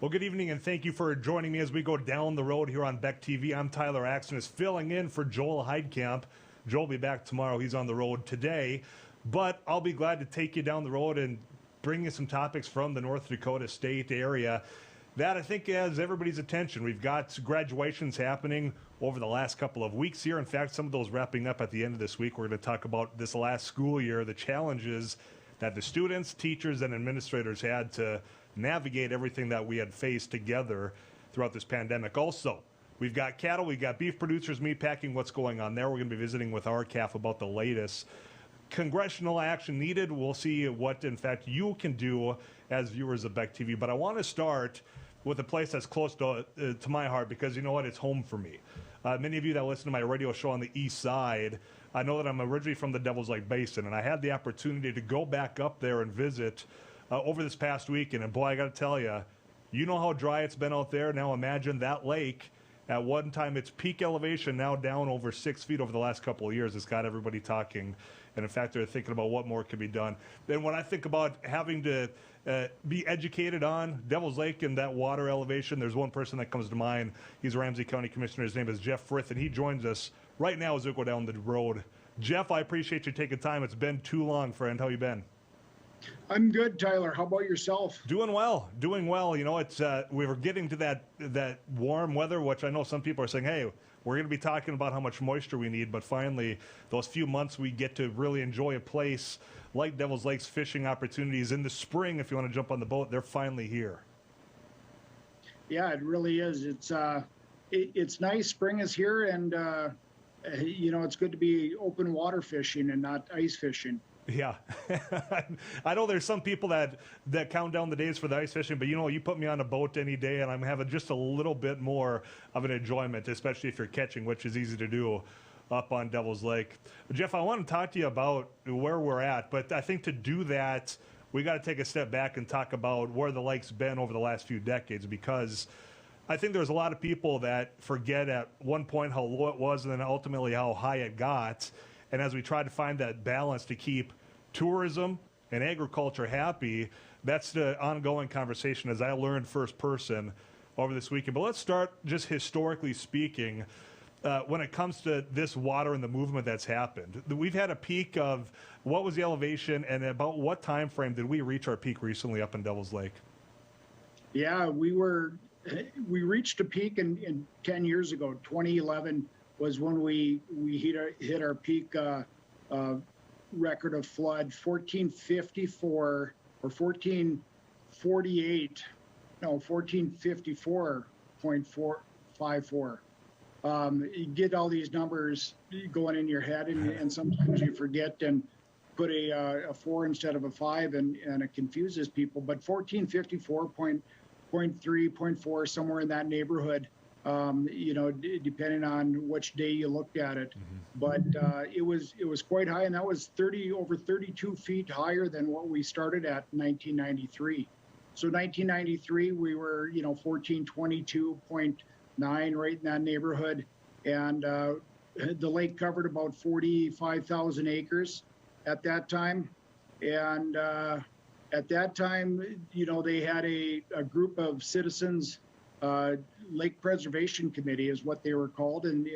Well, good evening, and thank you for joining me as we go down the road here on Beck TV. I'm Tyler Axness, filling in for Joel Heitkamp. Joel will be back tomorrow. He's on the road today, but I'll be glad to take you down the road and bring you some topics from the North Dakota State area that I think has everybody's attention. We've got graduations happening over the last couple of weeks here. In fact, some of those wrapping up at the end of this week. We're going to talk about this last school year, the challenges that the students, teachers, and administrators had to navigate everything that we had faced together throughout this pandemic. Also, we've got cattle, we've got beef producers, meat packing, what's going on there. We're going to be visiting with R-CALF about the latest. Congressional action needed. We'll see what, in fact, you can do as viewers of Beck TV. But I want to start with a place that's close to my heart because, you know what, it's home for me. Many of you that listen to my radio show on the east side, I know that I'm originally from the Devil's Lake Basin, and I had the opportunity to go back up there and visit over this past weekend. And boy, I got to tell you, you know how dry it's been out there. Now imagine that lake at one time, its peak elevation, now down over 6 feet over the last couple of years. It's got everybody talking. And in fact, they're thinking about what more could be done. Then when I think about having to be educated on Devil's Lake and that water elevation, there's one person that comes to mind. He's Ramsey County Commissioner. His name is Jeff Frith, and he joins us right now as we go down the road. Jeff, I appreciate you taking time. It's been too long, friend. How you been? I'm good, Tyler. How about yourself? Doing well. You know, it's we were getting to that warm weather, which I know some people are saying, hey, we're going to be talking about how much moisture we need, but finally, those few months we get to really enjoy a place like Devil's Lake's fishing opportunities in the spring. If you want to jump on the boat, they're finally here. Yeah, it really is. It's nice. Spring is here, and you know, it's good to be open water fishing and not ice fishing. Yeah. I know there's some people that count down the days for the ice fishing, but you know, you put me on a boat any day and I'm having just a little bit more of an enjoyment, especially if you're catching, which is easy to do up on Devil's Lake. Jeff, I want to talk to you about where we're at, but I think to do that, we got to take a step back and talk about where the lake's been over the last few decades, because I think there's a lot of people that forget at one point how low it was and then ultimately how high it got. And as we try to find that balance to keep tourism and agriculture happy, that's the ongoing conversation as I learned first person over this weekend. But let's start just historically speaking, when it comes to this water and the movement that's happened. We've had a peak of, what was the elevation and about what time frame did we reach our peak recently up in Devil's Lake? Yeah, we reached a peak in 10 years ago. 2011 was when we hit our peak record of flood. 1454 or 1448, no, 1454.454. You get all these numbers going in your head, and sometimes you forget and put a 4 instead of a 5, and it confuses people. But 1454.3, 0.4, somewhere in that neighborhood. You know, depending on which day you looked at it, but it was quite high, and that was over 32 feet higher than what we started at in 1993. So 1993 we were, you know, 1422.9, right in that neighborhood, and the lake covered about 45,000 acres at that time, and at that time, you know, they had a group of citizens. Lake Preservation Committee is what they were called, and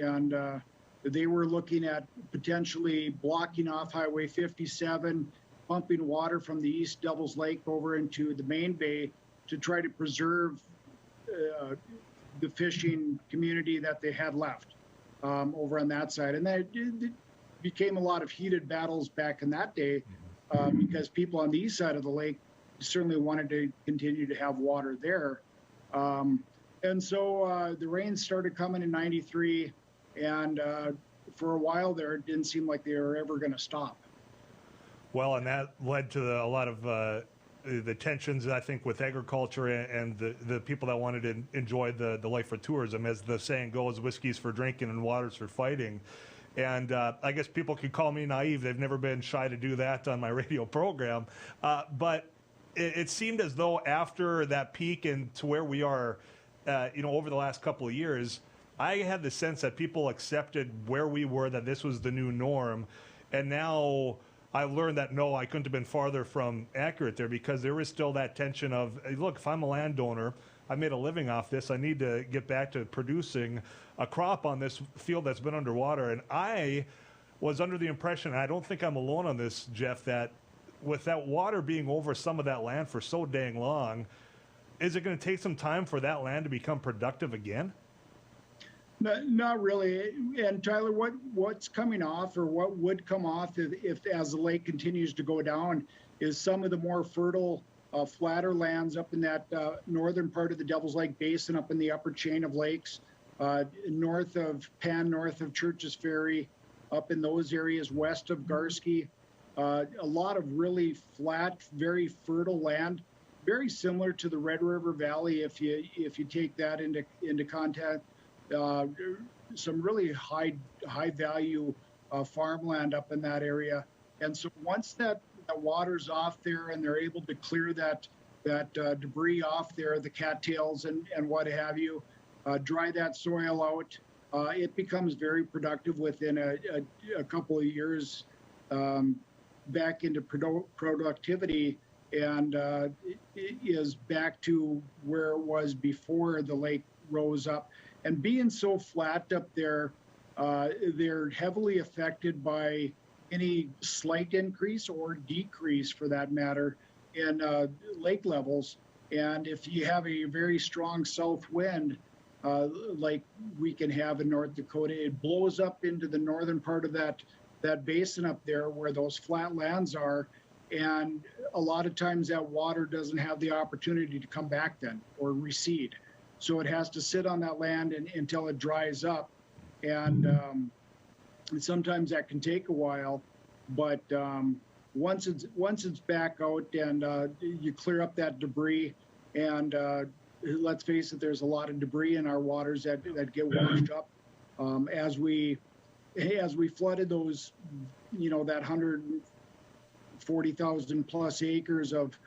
they were looking at potentially blocking off Highway 57, pumping water from the East Devil's Lake over into the main bay to try to preserve the fishing community that they had left over on that side. And that became a lot of heated battles back in that day because people on the east side of the lake certainly wanted to continue to have water there. And so the rains started coming in 93, and for a while there, it didn't seem like they were ever going to stop. Well, and that led to a lot of the tensions, I think, with agriculture and the people that wanted to enjoy the life for tourism. As the saying goes, whiskey's for drinking and water's for fighting. And I guess people could call me naive. They've never been shy to do that on my radio program. But it seemed as though after that peak and to where we are, you know, over the last couple of years, I had the sense that people accepted where we were, that this was the new norm. And now I learned that, no, I couldn't have been farther from accurate there, because there is still that tension of, hey, look, if I'm a landowner, I made a living off this. I need to get back to producing a crop on this field that's been underwater. And I was under the impression, and I don't think I'm alone on this, Jeff, that with that water being over some of that land for so dang long, is it going to take some time for that land to become productive again? No, not really. And Tyler, what's coming off, or what would come off if as the lake continues to go down, is some of the more fertile, flatter lands up in that northern part of the Devil's Lake Basin, up in the upper chain of lakes, north of Penn, north of Churches Ferry, up in those areas west of Garski. A lot of really flat, very fertile land, very similar to the Red River Valley if you take that into context. Some really high value farmland up in that area. And so once that water's off there and they're able to clear that debris off there, the cattails and what have you, dry that soil out, it becomes very productive within a couple of years, back into productivity, and it is back to where it was before the lake rose up. And being so flat up there, they're heavily affected by any slight increase or decrease, for that matter, in lake levels. And if you have a very strong south wind, like we can have in North Dakota, it blows up into the northern part of that basin up there where those flat lands are. And a lot of times that water doesn't have the opportunity to come back then or recede. So it has to sit on that land until it dries up. And sometimes that can take a while, but once it's back out and you clear up that debris, and let's face it, there's a lot of debris in our waters that get washed up. As we flooded those, that 140,000 plus acres of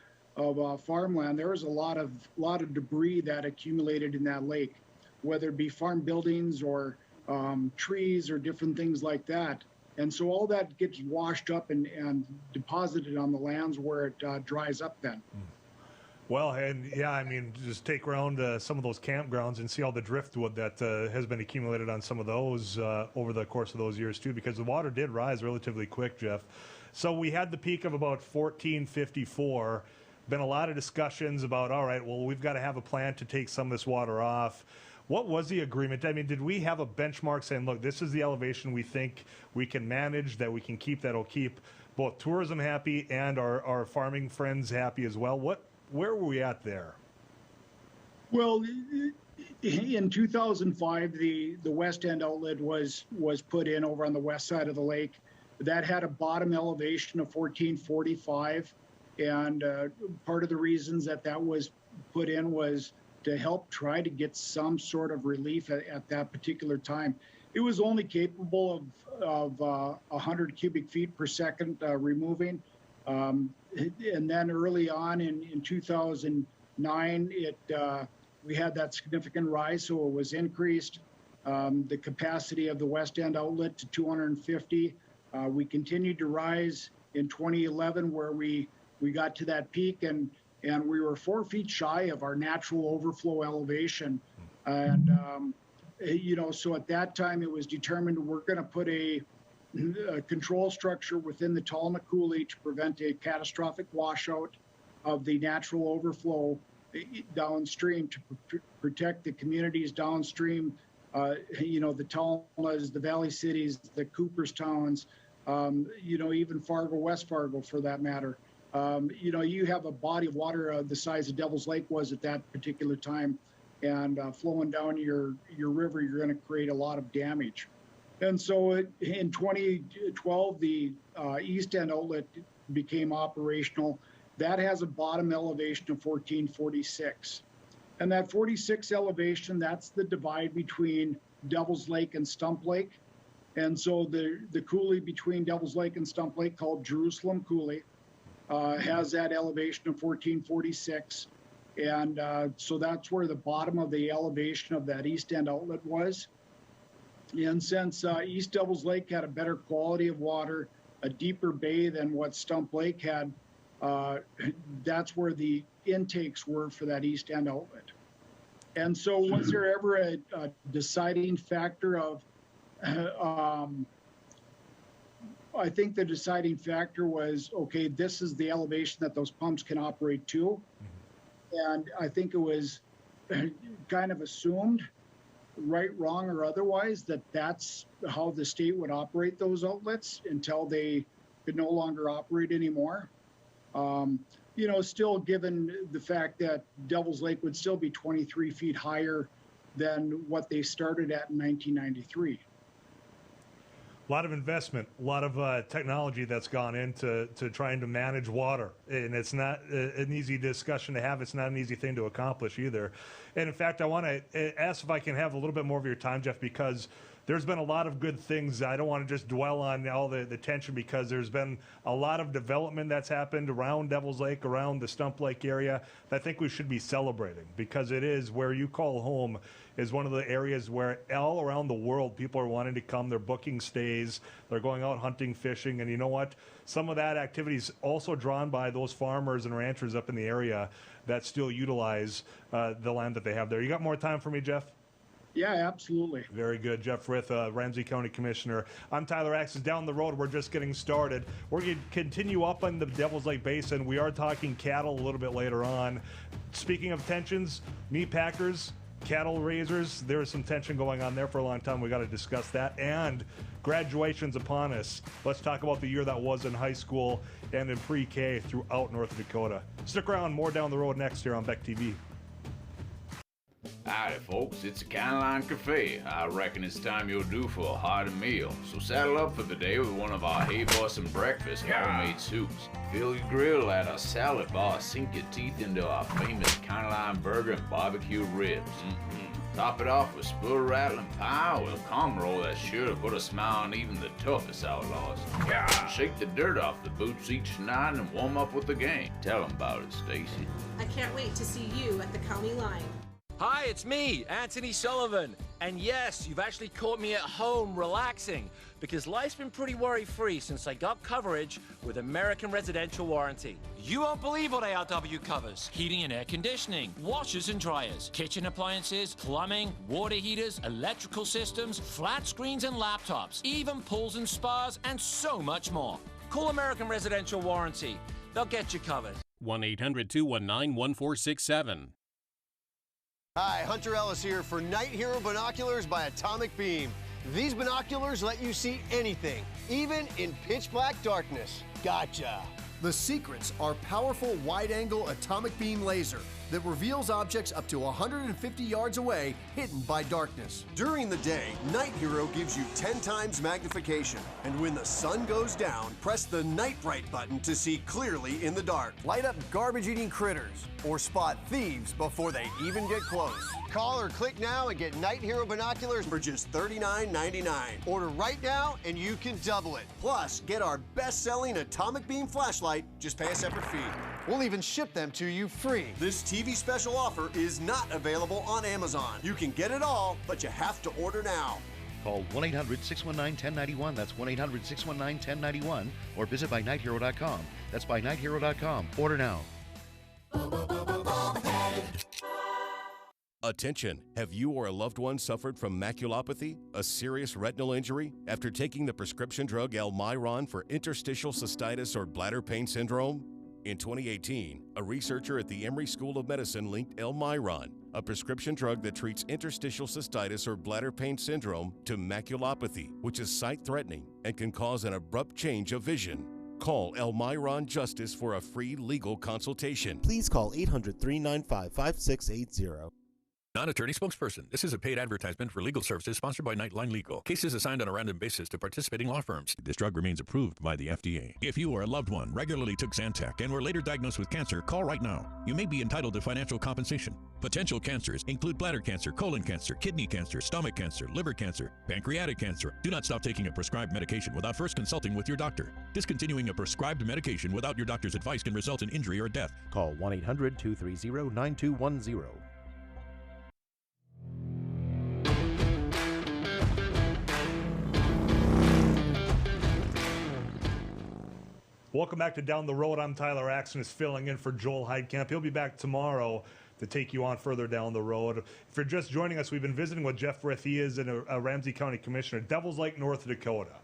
farmland, there was a lot of debris that accumulated in that lake, whether it be farm buildings or trees or different things like that. And so all that gets washed up and deposited on the lands where it dries up then. Well, and yeah, I mean, just take around some of those campgrounds and see all the driftwood that has been accumulated on some of those over the course of those years too, because the water did rise relatively quick, Jeff. So we had the peak of about 1454. Been a lot of discussions about, all right, well, we've got to have a plan to take some of this water off. What was the agreement? I mean, did we have a benchmark saying, look, this is the elevation we think we can manage, that we can keep, that'll keep both tourism happy and our farming friends happy as well? Where were we at there? Well, in 2005, the west end outlet was put in over on the west side of the lake. That had a bottom elevation of 1445. And part of the reasons that was put in was to help try to get some sort of relief at that particular time. It was only capable of 100 cubic feet per second removing. And then early on in 2009, we had that significant rise, so it was increased. The capacity of the west end outlet to 250. We continued to rise in 2011, where we got to that peak, and we were 4 feet shy of our natural overflow elevation. And, so at that time it was determined we're going to put a control structure within the Talna Coulee to prevent a catastrophic washout of the natural overflow downstream, to protect the communities downstream, the Talnas, the Valley Cities, the Cooperstowns, even Fargo, West Fargo for that matter. You have a body of water the size of Devil's Lake was at that particular time, and flowing down your river, you're going to create a lot of damage. And so in 2012, the east end outlet became operational. That has a bottom elevation of 1446. And that 46 elevation, that's the divide between Devil's Lake and Stump Lake. And so the coulee between Devil's Lake and Stump Lake, called Jerusalem Coulee, has that elevation of 1446. And so that's where the bottom of the elevation of that east end outlet was. And since East Devil's Lake had a better quality of water, a deeper bay than what Stump Lake had, that's where the intakes were for that east end outlet. And so was there ever a deciding factor of, I think the deciding factor was, okay, this is the elevation that those pumps can operate to. And I think it was kind of assumed, right, wrong, or otherwise, that that's how the state would operate those outlets until they could no longer operate anymore. You know, still given the fact that Devil's Lake would still be 23 feet higher than what they started at in 1993. A lot of investment, a lot of technology that's gone into trying to manage water. And it's not an easy discussion to have. It's not an easy thing to accomplish either. And in fact, I want to ask if I can have a little bit more of your time, Jeff, because there's been a lot of good things. I don't want to just dwell on all the tension, because there's been a lot of development that's happened around Devil's Lake, around the Stump Lake area, that I think we should be celebrating, because it is where you call home, is one of the areas where all around the world people are wanting to come. They're booking stays. They're going out hunting, fishing. And you know what? Some of that activity is also drawn by those farmers and ranchers up in the area that still utilize the land that they have there. You got more time for me, Jeff? Yeah, absolutely. Very good. Jeff Frith, Ramsey County Commissioner. I'm Tyler Axness. Down the road, we're just getting started. We're going to continue up on the Devil's Lake Basin. We are talking cattle a little bit later on. Speaking of tensions, meat packers, cattle raisers, there is some tension going on there for a long time. We got to discuss that. And graduation's upon us. Let's talk about the year that was in high school and in pre-K throughout North Dakota. Stick around. More down the road next here on Beck TV. Howdy folks, it's the County Line Cafe. I reckon it's time you're due for a hearty meal. So saddle up for the day with one of our Hay Bussin' breakfast homemade soups. Fill your grill at our salad bar, sink your teeth into our famous County Line burger and barbecue ribs. Top it off with spoon-rattling pie with a cum roll that's sure to put a smile on even the toughest outlaws. Shake the dirt off the boots each night and warm up with the gang. Tell them about it, Stacy. I can't wait to see you at the County Line. Hi, it's me, Anthony Sullivan. And yes, you've actually caught me at home relaxing, because life's been pretty worry-free since I got coverage with American Residential Warranty. You won't believe what ARW covers. Heating and air conditioning, washers and dryers, kitchen appliances, plumbing, water heaters, electrical systems, flat screens and laptops, even pools and spas, and so much more. Call American Residential Warranty. They'll get you covered. 1-800-219-1467. Hi, Hunter Ellis here for Night Hero Binoculars by Atomic Beam. These binoculars let you see anything, even in pitch black darkness. Gotcha. The secrets are powerful wide-angle atomic beam laser that reveals objects up to 150 yards away, hidden by darkness. During the day, Night Hero gives you 10 times magnification. And when the sun goes down, press the Night Bright button to see clearly in the dark. Light up garbage-eating critters or spot thieves before they even get close. Call or click now and get Night Hero Binoculars for just $39.99. Order right now and you can double it. Plus, get our best-selling atomic beam flashlight, just pay a separate fee. We'll even ship them to you free. This TV special offer is not available on Amazon. You can get it all, but you have to order now. Call 1-800-619-1091. That's 1-800-619-1091. Or visit bynighthero.com. That's bynighthero.com. Order now. Attention, have you or a loved one suffered from maculopathy, a serious retinal injury, after taking the prescription drug Elmiron for interstitial cystitis or bladder pain syndrome? In 2018, a researcher at the Emory School of Medicine linked Elmiron, a prescription drug that treats interstitial cystitis or bladder pain syndrome, to maculopathy, which is sight-threatening and can cause an abrupt change of vision. Call Elmiron Justice for a free legal consultation. Please call 800-395-5680. Non-attorney spokesperson. This is a paid advertisement for legal services sponsored by Nightline Legal. Cases assigned on a random basis to participating law firms. This drug remains approved by the FDA. If you or a loved one regularly took Zantac and were later diagnosed with cancer, call right now. You may be entitled to financial compensation. Potential cancers include bladder cancer, colon cancer, kidney cancer, stomach cancer, liver cancer, pancreatic cancer. Do not stop taking a prescribed medication without first consulting with your doctor. Discontinuing a prescribed medication without your doctor's advice can result in injury or death. Call 1-800-230-9210. Welcome back to Down the Road. I'm Tyler Axness, filling in for Joel Heitkamp. He'll be back tomorrow to take you on further down the road. If you're just joining us, we've been visiting with Jeff Frith. He is a Ramsey County Commissioner, Devils Lake, North Dakota.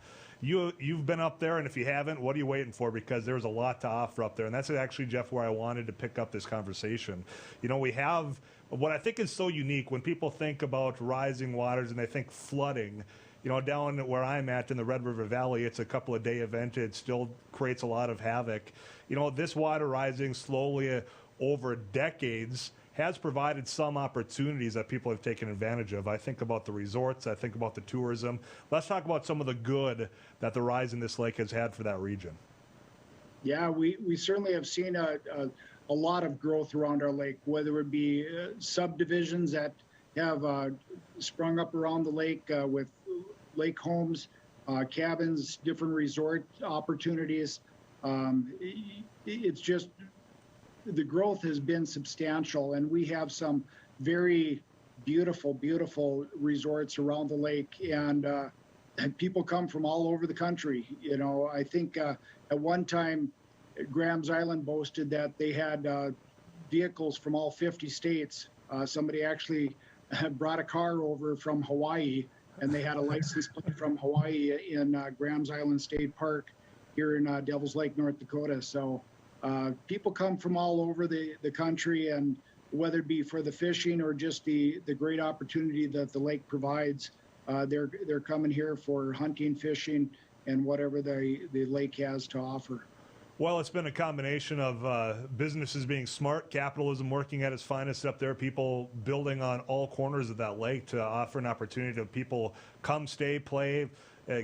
You've been up there, and if you haven't, what are you waiting for? Because there's a lot to offer up there. And that's actually, Jeff, where I wanted to pick up this conversation. You know, we have what I think is so unique when people think about rising waters and they think flooding. You know, down where I'm at in the Red River Valley, it's a couple of day event. It still creates a lot of havoc. You know, this water rising slowly over decades has provided some opportunities that people have taken advantage of. I think about the resorts. I think about the tourism. Let's talk about some of the good that the rise in this lake has had for that region. Yeah, we certainly have seen a lot of growth around our lake, whether it be subdivisions that have sprung up around the lake with lake homes, cabins, different resort opportunities. It's just, the growth has been substantial, and we have some very beautiful, beautiful resorts around the lake, and people come from all over the country. You know, I think at one time, Graham's Island boasted that they had vehicles from all 50 states. Somebody actually brought a car over from Hawaii, and they had a license plate from Hawaii in Graham's Island State Park here in Devils Lake, North Dakota. So people come from all over the country, and whether it be for the fishing or just the great opportunity that the lake provides, they're coming here for hunting, fishing, and whatever the lake has to offer. Well, it's been a combination of businesses being smart, capitalism working at its finest up there, people building on all corners of that lake to offer an opportunity to people come, stay, play,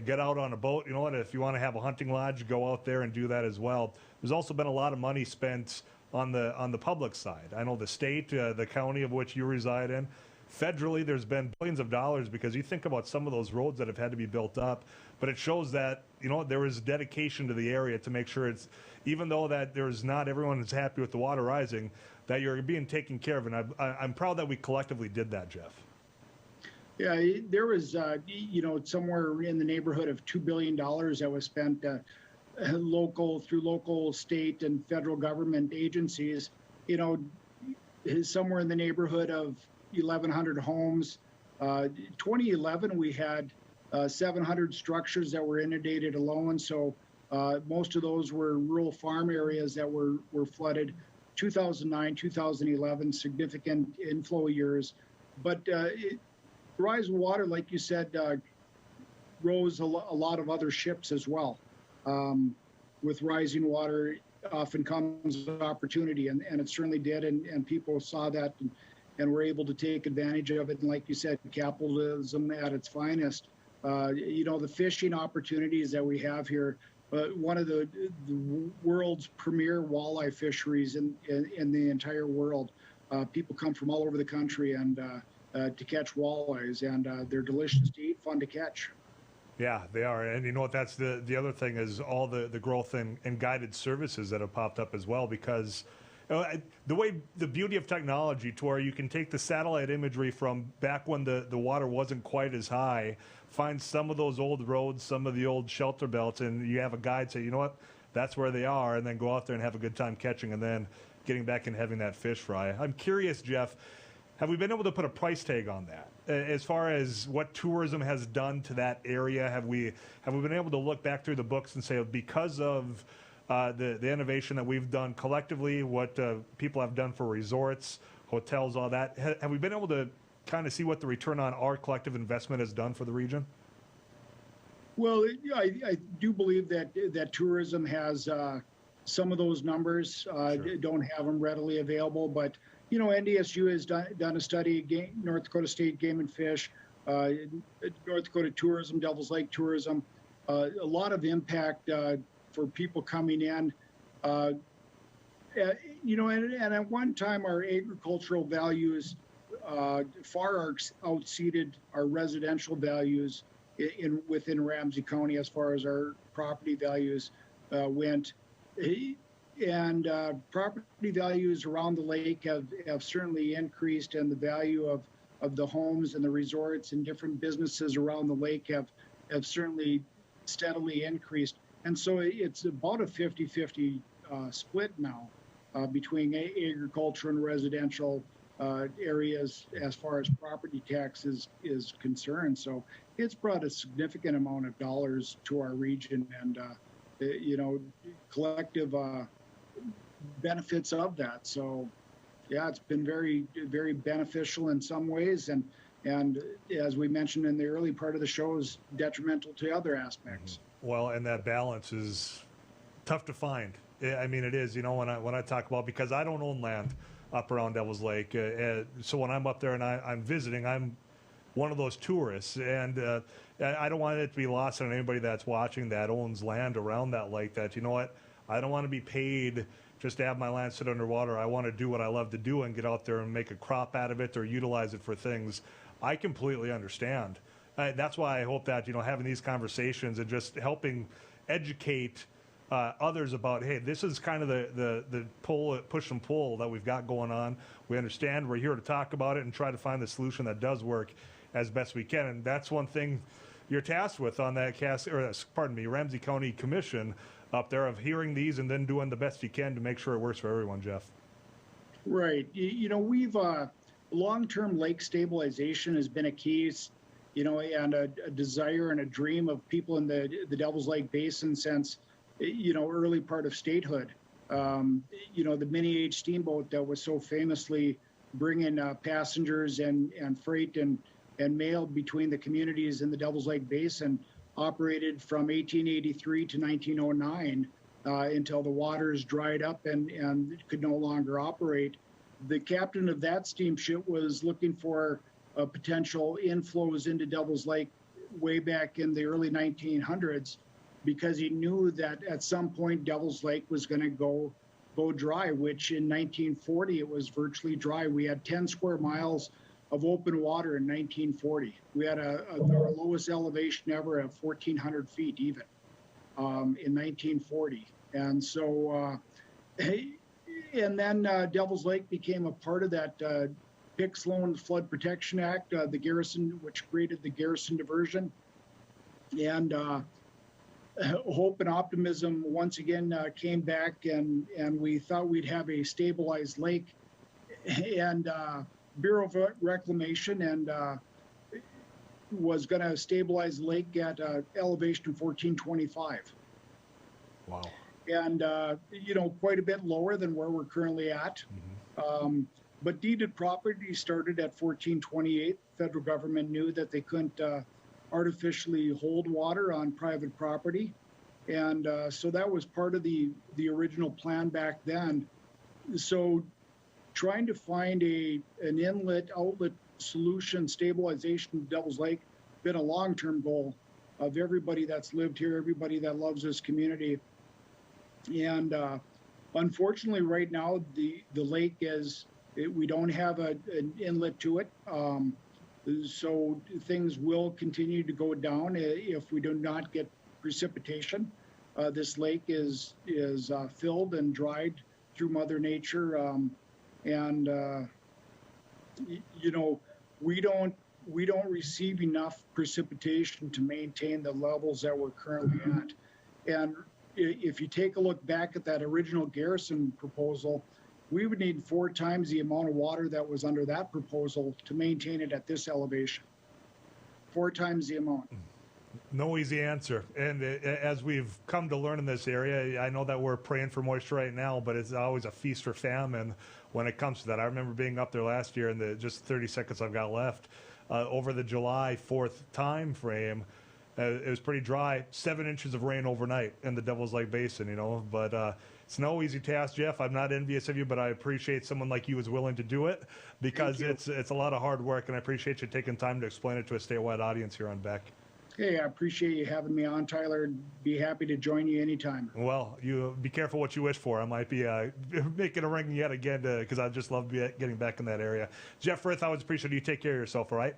get out on a boat. You know what? If you want to have a hunting lodge, go out there and do that as well. There's also been a lot of money spent on the public side. I know the state, the county of which you reside in, federally, there's been billions of dollars, because you think about some of those roads that have had to be built up, but it shows that, you know, there is dedication to the area to make sure it's, even though that there's not everyone is happy with the water rising, that you're being taken care of. And I'm proud that we collectively did that, Jeff. Yeah, there was, you know, somewhere in the neighborhood of $2 billion that was spent through local, state, and federal government agencies. You know, somewhere in the neighborhood of 1,100 homes. 2011, we had 700 structures that were inundated alone. So most of those were rural farm areas that were flooded. 2009, 2011, significant inflow years. But rise of water, like you said, rose a lot of other ships as well. With rising water often comes opportunity, and it certainly did, and people saw that and were able to take advantage of it. And like you said, capitalism at its finest. You know, the fishing opportunities that we have here, one of the world's premier walleye fisheries in the entire world. People come from all over the country and to catch walleyes, and they're delicious to eat, fun to catch. Yeah, they are. And you know what, that's the other thing is all the growth in guided services that have popped up as well, because the beauty of technology to where you can take the satellite imagery from back when the water wasn't quite as high, find some of those old roads, some of the old shelter belts, and you have a guide say, you know what, that's where they are, and then go out there and have a good time catching and then getting back and having that fish fry. I'm curious, Jeff, have we been able to put a price tag on that? As far as what tourism has done to that area, have we been able to look back through the books and say, because of the innovation that we've done collectively, what people have done for resorts, hotels, all that, have we been able to kind of see what the return on our collective investment has done for the region? Well, I do believe that tourism has some of those numbers. Sure. Don't have them readily available, but you know, NDSU has done a study, North Dakota State Game and Fish, North Dakota Tourism, Devils Lake Tourism, a lot of impact for people coming in. You know, and at one time our agricultural values far outseated our residential values within Ramsey County as far as our property values went. And property values around the lake have certainly increased, and the value of the homes and the resorts and different businesses around the lake have certainly steadily increased. And so it's about a 50-50 split now between agriculture and residential areas as far as property tax is concerned. So it's brought a significant amount of dollars to our region, and collective benefits of that. So yeah, it's been very, very beneficial in some ways, and as we mentioned in the early part of the show, is detrimental to other aspects. Well, and that balance is tough to find. I mean, it is, when I talk about, because I don't own land up around Devil's Lake. So when I'm up there and I'm visiting, I'm one of those tourists. And I don't want it to be lost on anybody that's watching that owns land around that lake, that, you know what, I don't want to be paid just to have my land sit underwater. I want to do what I love to do and get out there and make a crop out of it or utilize it for things. I completely understand. That's why I hope that, having these conversations and just helping educate others about, hey, this is kind of the push and pull that we've got going on. We understand. We're here to talk about it and try to find the solution that does work as best we can. And that's one thing you're tasked with on that Ramsey County Commission up there, of hearing these and then doing the best you can to make sure it works for everyone, Jeff. Right. We've long-term lake stabilization has been a key, and a desire and a dream of people in the Devil's Lake Basin since early part of statehood. The mini H steamboat that was so famously bringing passengers and freight and mail between the communities in the Devil's Lake Basin operated from 1883 to 1909 until the waters dried up and could no longer operate. The captain of that steamship was looking for potential inflows into Devil's Lake way back in the early 1900s, because he knew that at some point Devil's Lake was going to go dry, which in 1940 it was virtually dry. We had 10 square miles of open water in 1940. We had our lowest elevation ever of 1,400 feet even in 1940. And so, and then Devil's Lake became a part of that Pick Sloan Flood Protection Act, the garrison, which created the garrison diversion. And hope and optimism once again came back, and we thought we'd have a stabilized lake. And Bureau of Reclamation and was going to stabilize the lake at elevation 1425. Wow. And, quite a bit lower than where we're currently at. Mm-hmm. But deeded property started at 1428. The federal government knew that they couldn't artificially hold water on private property. And so that was part of the original plan back then. So trying to find an inlet outlet solution, stabilization of Devil's Lake, been a long-term goal of everybody that's lived here, everybody that loves this community. And unfortunately right now the lake we don't have an inlet to it. So things will continue to go down if we do not get precipitation. This lake is filled and dried through Mother Nature. We don't receive enough precipitation to maintain the levels that we're currently at. And if you take a look back at that original garrison proposal, we would need 4 times the amount of water that was under that proposal to maintain it at this elevation. 4 times the amount. No easy answer. And as we've come to learn in this area, I know that we're praying for moisture right now, but it's always a feast or famine when it comes to that. I remember being up there last year in the just 30 seconds I've got left, over the July 4th time frame. It was pretty dry, 7 inches of rain overnight in the Devil's Lake Basin, but it's no easy task, Jeff. I'm not envious of you, but I appreciate someone like you is willing to do it, because it's a lot of hard work, and I appreciate you taking time to explain it to a statewide audience here on Beck. Hey, I appreciate you having me on, Tyler. Be happy to join you anytime. Well, you be careful what you wish for. I might be making a ring yet again, because I just love getting back in that area. Jeff Frith, I always appreciate you. Take care of yourself, all right?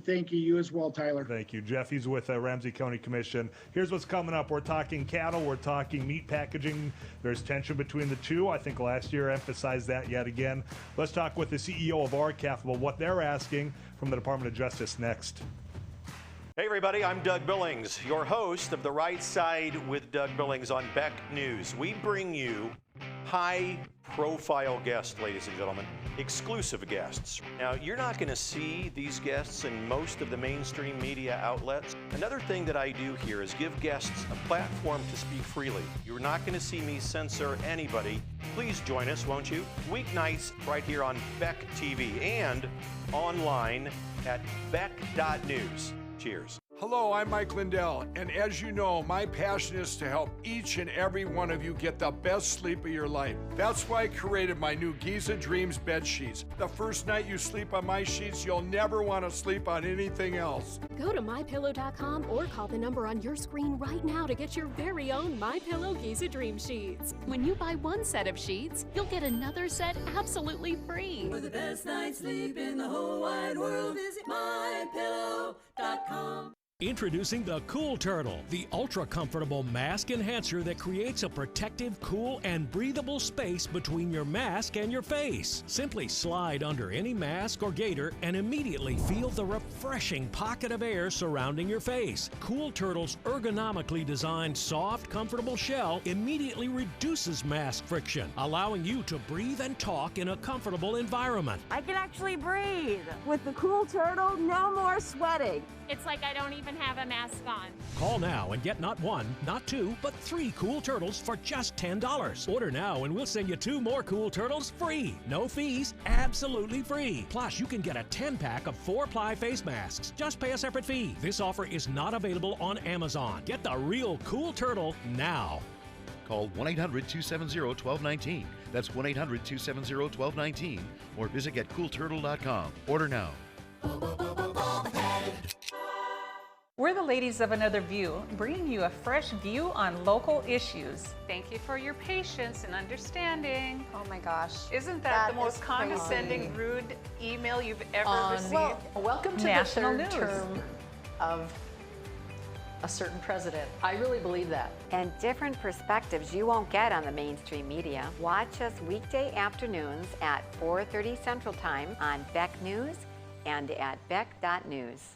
Thank you. You as well, Tyler. Thank you. Jeff, he's with Ramsey County Commission. Here's what's coming up. We're talking cattle. We're talking meat packaging. There's tension between the two. I think last year emphasized that yet again. Let's talk with the CEO of R-CALF about what they're asking from the Department of Justice next. Hey everybody, I'm Doug Billings, your host of The Right Side with Doug Billings on Beck News. We bring you high-profile guests, ladies and gentlemen, exclusive guests. Now, you're not going to see these guests in most of the mainstream media outlets. Another thing that I do here is give guests a platform to speak freely. You're not going to see me censor anybody. Please join us, won't you? Weeknights right here on Beck TV and online at beck.news. Cheers. Hello, I'm Mike Lindell, and as you know, my passion is to help each and every one of you get the best sleep of your life. That's why I created my new Giza Dreams bed sheets. The first night you sleep on my sheets, you'll never want to sleep on anything else. Go to MyPillow.com or call the number on your screen right now to get your very own MyPillow Giza Dream sheets. When you buy one set of sheets, you'll get another set absolutely free. For the best night's sleep in the whole wide world, visit MyPillow.com. Introducing the Cool Turtle, the ultra-comfortable mask enhancer that creates a protective, cool, and breathable space between your mask and your face. Simply slide under any mask or gaiter and immediately feel the refreshing pocket of air surrounding your face. Cool Turtle's ergonomically designed, soft, comfortable shell immediately reduces mask friction, allowing you to breathe and talk in a comfortable environment. I can actually breathe. With the Cool Turtle, no more sweating. It's like I don't even have a mask on. Call now and get not one, not two, but 3 Cool Turtles for just $10. Order now and we'll send you 2 more Cool Turtles free. No fees, absolutely free. Plus, you can get a 10-pack of 4-ply face masks. Just pay a separate fee. This offer is not available on Amazon. Get the real Cool Turtle now. Call 1-800-270-1219. That's 1-800-270-1219. Or visit getcoolturtle.com. Order now. We're the ladies of Another View, bringing you a fresh view on local issues. Thank you for your patience and understanding. Oh my gosh. Isn't that the most condescending, rude email you've ever received? Well, welcome to National the news. third term of a certain president. I really believe that. And different perspectives you won't get on the mainstream media. Watch us weekday afternoons at 4:30 Central Time on Beck News and at beck.news.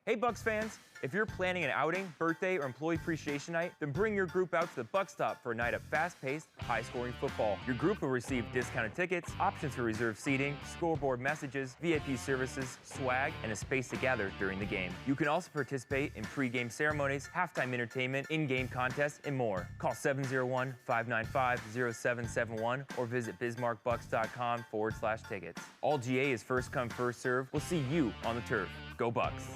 Hey Bucks fans, if you're planning an outing, birthday, or employee appreciation night, then bring your group out to the Buck Stop for a night of fast-paced, high-scoring football. Your group will receive discounted tickets, options for reserved seating, scoreboard messages, VIP services, swag, and a space to gather during the game. You can also participate in pre-game ceremonies, halftime entertainment, in-game contests, and more. Call 701-595-0771 or visit bismarckbucks.com/tickets. All GA is first come, first serve. We'll see you on the turf. Go Bucks.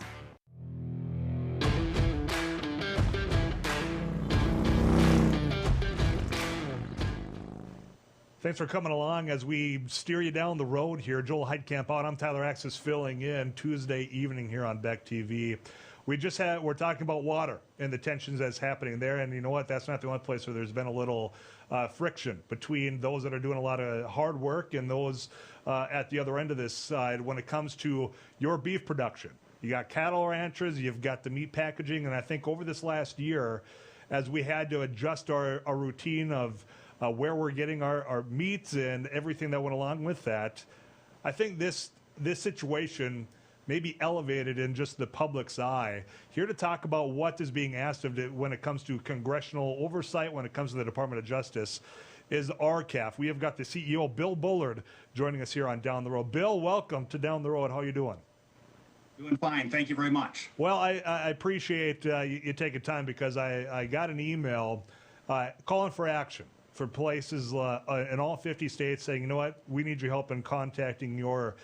Thanks for coming along as we steer you down the road here. Joel Heitkamp out. I'm Tyler Axness filling in Tuesday evening here on Beck TV. We're talking about water and the tensions that's happening there. And you know what? That's not the only place where there's been a little friction between those that are doing a lot of hard work and those at the other end of this side when it comes to your beef production. You got cattle ranchers, you've got the meat packaging, and I think over this last year, as we had to adjust our routine of where we're getting our meats and everything that went along with that, I think this situation may be elevated in just the public's eye. Here to talk about what is being asked of it when it comes to congressional oversight, when it comes to the Department of Justice, is R-CALF. We have got the CEO, Bill Bullard, joining us here on Down the Road. Bill, welcome to Down the Road. How are you doing? Doing fine. Thank you very much. Well, I appreciate you taking time because I got an email calling for action for places in all 50 states saying, you know what, we need your help in contacting your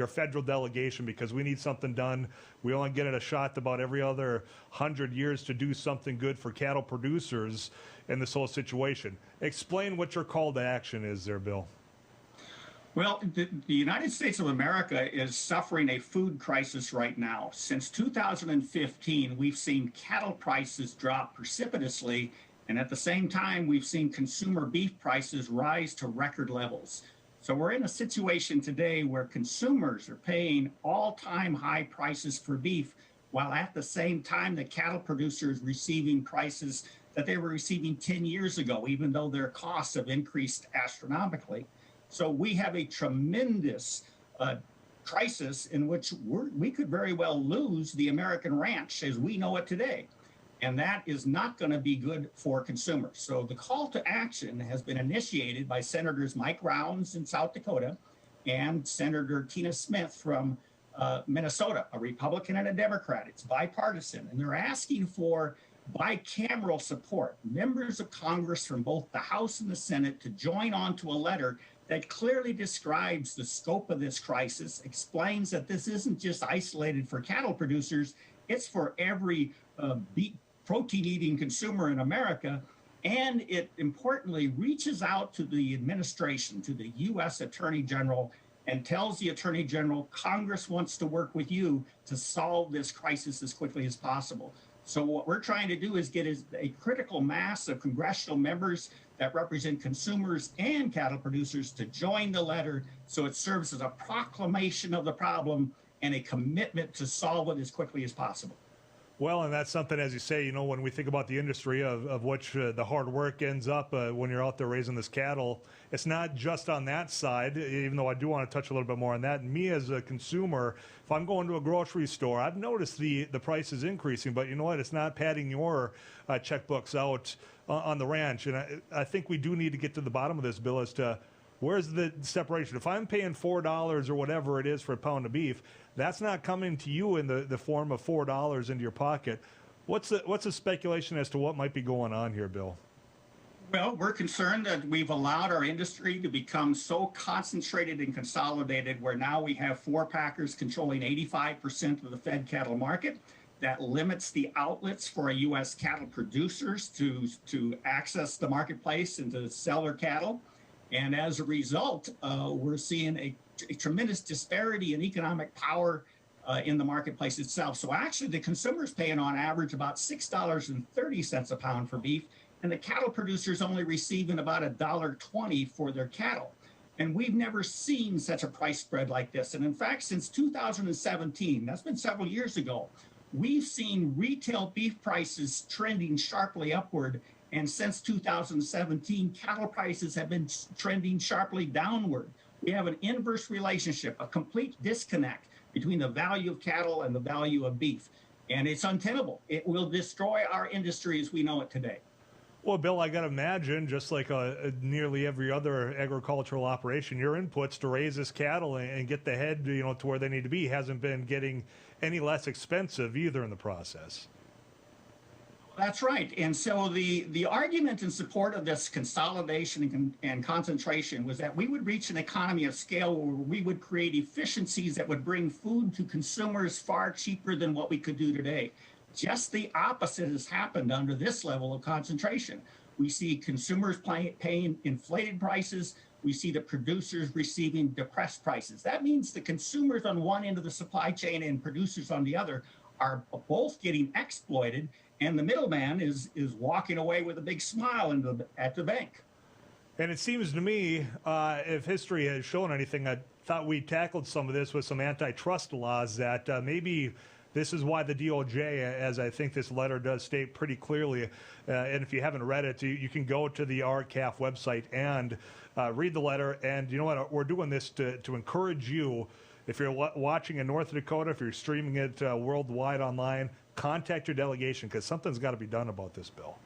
federal delegation because we need something done. We only get a shot about every other 100 years to do something good for cattle producers in this whole situation. Explain what your call to action is there, Bill. Well, the United States of America is suffering a food crisis right now. Since 2015, we've seen cattle prices drop precipitously, and at the same time, we've seen consumer beef prices rise to record levels. So we're in a situation today where consumers are paying all-time high prices for beef, while at the same time, the cattle producers receiving prices that they were receiving 10 years ago, even though their costs have increased astronomically. So we have a tremendous crisis in which we could very well lose the American ranch as we know it today. And that is not going to be good for consumers. So the call to action has been initiated by Senators Mike Rounds in South Dakota and Senator Tina Smith from Minnesota, a Republican and a Democrat. It's bipartisan, and they're asking for bicameral support, members of Congress from both the House and the Senate to join on to a letter that clearly describes the scope of this crisis, explains that this isn't just isolated for cattle producers, it's for every protein-eating consumer in America, and it importantly reaches out to the administration, to the U.S. Attorney General, and tells the Attorney General, Congress wants to work with you to solve this crisis as quickly as possible. So what we're trying to do is get a critical mass of congressional members that represent consumers and cattle producers to join the letter so it serves as a proclamation of the problem and a commitment to solve it as quickly as possible. Well, and that's something, as you say, you know, when we think about the industry of which the hard work ends up when you're out there raising this cattle, it's not just on that side, even though I do want to touch a little bit more on that. And me as a consumer, if I'm going to a grocery store, I've noticed the price is increasing, but you know what? It's not padding your checkbooks out on the ranch. And I think we do need to get to the bottom of this, Bill, as to where's the separation. If I'm paying $4 or whatever it is for a pound of beef, that's not coming to you in the form of $4 into your pocket. What's the speculation as to what might be going on here, Bill? Well, we're concerned that we've allowed our industry to become so concentrated and consolidated where now we have four packers controlling 85% of the fed cattle market. That limits the outlets for U.S. cattle producers to access the marketplace and to sell their cattle. And as a result, we're seeing a tremendous disparity in economic power in the marketplace itself. So actually, the consumer's paying on average about $6.30 a pound for beef, and the cattle producers only receiving about $1.20 for their cattle. And we've never seen such a price spread like this. And in fact, since 2017, that's been several years ago, we've seen retail beef prices trending sharply upward. And since 2017, cattle prices have been trending sharply downward. We have an inverse relationship, a complete disconnect between the value of cattle and the value of beef. And it's untenable. It will destroy our industry as we know it today. Well, Bill, I got to imagine, just like nearly every other agricultural operation, your inputs to raise this cattle and get the head, you know, to where they need to be hasn't been getting any less expensive either in the process. That's right. And so the argument in support of this consolidation and concentration was that we would reach an economy of scale where we would create efficiencies that would bring food to consumers far cheaper than what we could do today. Just the opposite has happened under this level of concentration. We see consumers paying inflated prices. We see the producers receiving depressed prices. That means the consumers on one end of the supply chain and producers on the other are both getting exploited, and the middleman is walking away with a big smile at the bank. And it seems to me, if history has shown anything, I thought we tackled some of this with some antitrust laws that maybe this is why the DOJ, as I think this letter does state pretty clearly, and if you haven't read it, you can go to the R-CALF website and read the letter. And you know what? We're doing this to encourage you. If you're watching in North Dakota, if you're streaming it worldwide online, contact your delegation because something's got to be done about this bill.